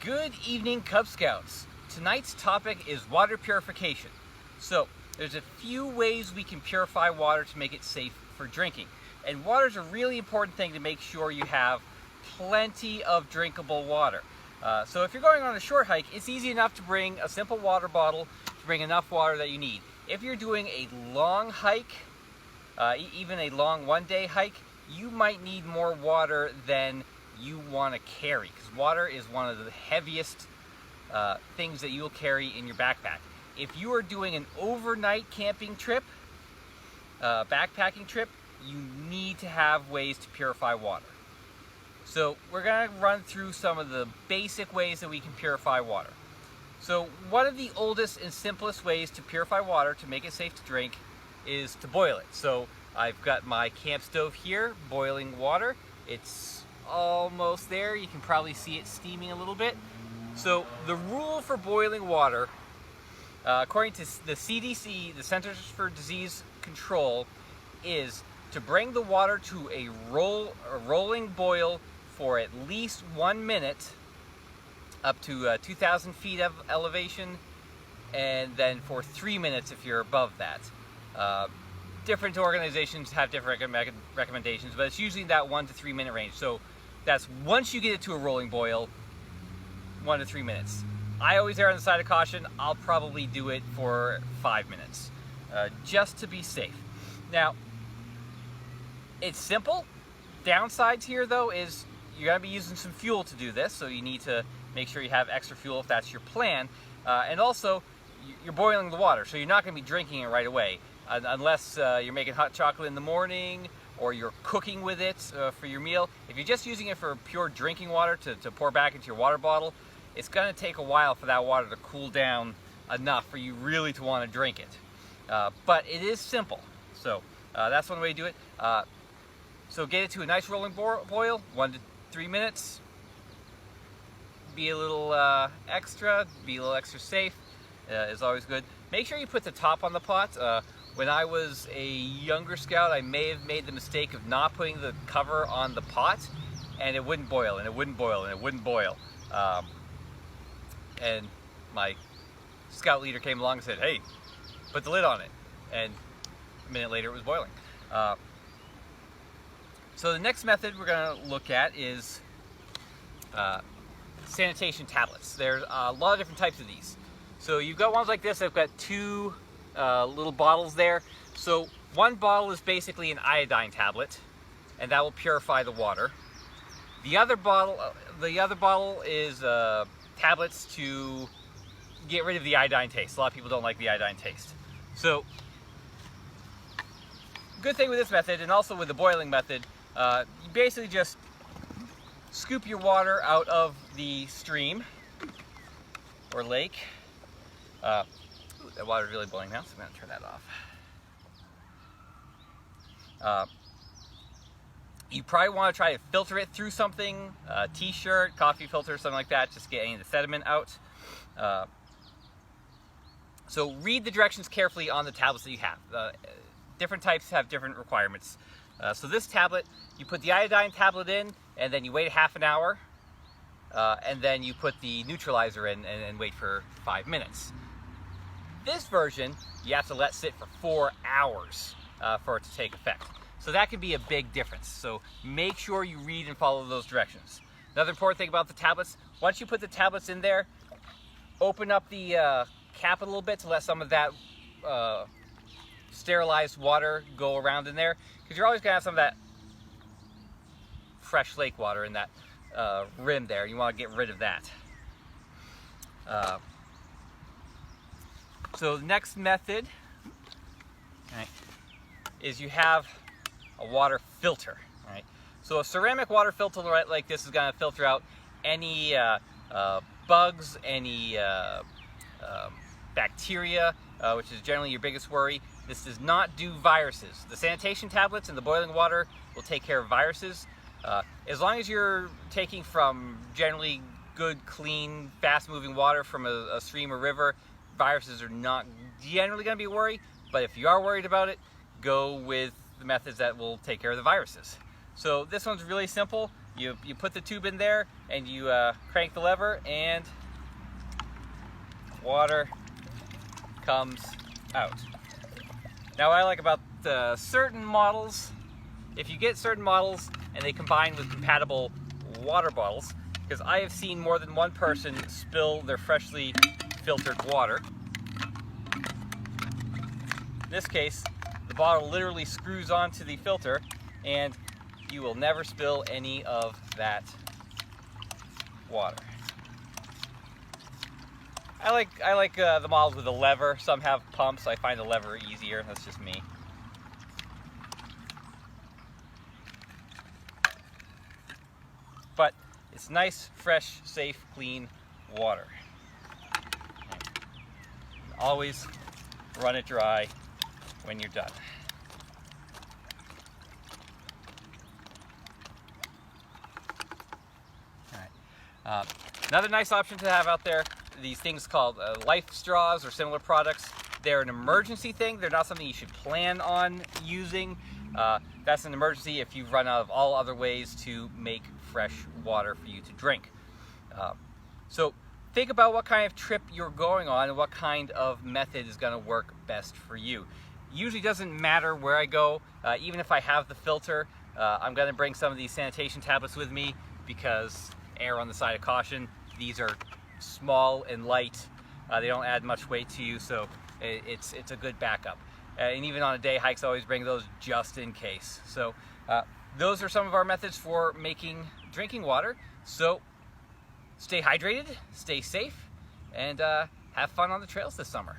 Good evening, Cub Scouts. Tonight's topic is water purification. So, there's a few ways we can purify water to make it safe for drinking. And water is a really important thing to make sure you have plenty of drinkable water. So if you're going on a short hike, it's easy enough to bring a simple water bottle to bring enough water that you need. If you're doing a long hike, even a long one-day hike, you might need more water than you want to carry, because water is one of the heaviest things that you'll carry in your backpack. If you are doing an overnight camping trip, backpacking trip, you need to have ways to purify water. So we're going to run through some of the basic ways that we can purify water. So one of the oldest and simplest ways to purify water to make it safe to drink is to boil it. So I've got my camp stove here, boiling water. It's almost there. You can probably see it steaming a little bit. So the rule for boiling water, according to the CDC, the Centers for Disease Control, is to bring the water to a rolling boil for at least 1 minute, up to 2,000 feet of elevation, and then for 3 minutes if you're above that. Different organizations have different recommendations, but it's usually that 1 to 3 minute range. So that's once you get it to a rolling boil, 1 to 3 minutes. I always err on the side of caution. I'll probably do it for 5 minutes, just to be safe. Now, it's simple. Downsides here, though, is you're going to be using some fuel to do this, so you need to make sure you have extra fuel if that's your plan. And also, you're boiling the water, so you're not going to be drinking it right away, unless you're making hot chocolate in the morning or you're cooking with it for your meal. If you're just using it for pure drinking water to pour back into your water bottle, it's going to take a while for that water to cool down enough for you really to want to drink it. But it is simple, so that's one way to do it. So get it to a nice rolling boil, 1 to 3 minutes. Be a little extra safe, is always good. Make sure you put the top on the pot. When I was a younger scout, I may have made the mistake of not putting the cover on the pot, and it wouldn't boil, and it wouldn't boil, and it wouldn't boil. And my scout leader came along and said, "Hey, put the lid on it." And a minute later it was boiling. So the next method we're going to look at is sanitation tablets. There's a lot of different types of these. So you've got ones like this. I've got two little bottles there. So one bottle is basically an iodine tablet, and that will purify the water. The other bottle is tablets to get rid of the iodine taste. A lot of people don't like the iodine taste. So good thing with this method, and also with the boiling method, you basically just scoop your water out of the stream or lake. That water's really boiling now, so I'm going to turn that off. You probably want to try to filter it through something, a t-shirt, coffee filter, something like that, just get any of the sediment out. So read the directions carefully on the tablets that you have. Different types have different requirements. So this tablet, you put the iodine tablet in, and then you wait a half an hour, and then you put the neutralizer in and wait for 5 minutes. This version, you have to let sit for 4 hours for it to take effect. So that can be a big difference. So make sure you read and follow those directions. Another important thing about the tablets, once you put the tablets in there, open up the cap a little bit to let some of that sterilized water go around in there, because you're always going to have some of that fresh lake water in that rim there. You want to get rid of that. So the next method, right, is you have a water filter. Right? So a ceramic water filter like this is going to filter out any bugs, any bacteria, which is generally your biggest worry. This does not do viruses. The sanitation tablets and the boiling water will take care of viruses. As long as you're taking from generally good, clean, fast-moving water from a stream or river, viruses are not generally going to be a worry. But if you are worried about it, go with the methods that will take care of the viruses. So this one's really simple. You put the tube in there and you crank the lever and water comes out. Now what I like about certain models, if you get certain models and they combine with compatible water bottles, because I have seen more than one person spill their freshly filtered water. In this case, the bottle literally screws onto the filter and you will never spill any of that water. I like the models with a lever. Some have pumps. I find the lever easier. That's just me. But it's nice, fresh, safe, clean water. Always run it dry when you're done. Another nice option to have out there, these things called life straws or similar products. They're an emergency thing. They're not something you should plan on using. That's an emergency if you've run out of all other ways to make fresh water for you to drink. So think about what kind of trip you're going on and what kind of method is going to work best for you. Usually doesn't matter where I go. Even if I have the filter, I'm going to bring some of these sanitation tablets with me because err on the side of caution. These are small and light. They don't add much weight to you, so it's a good backup. And even on a day hikes, I always bring those just in case. So those are some of our methods for making drinking water. So stay hydrated, stay safe, and have fun on the trails this summer.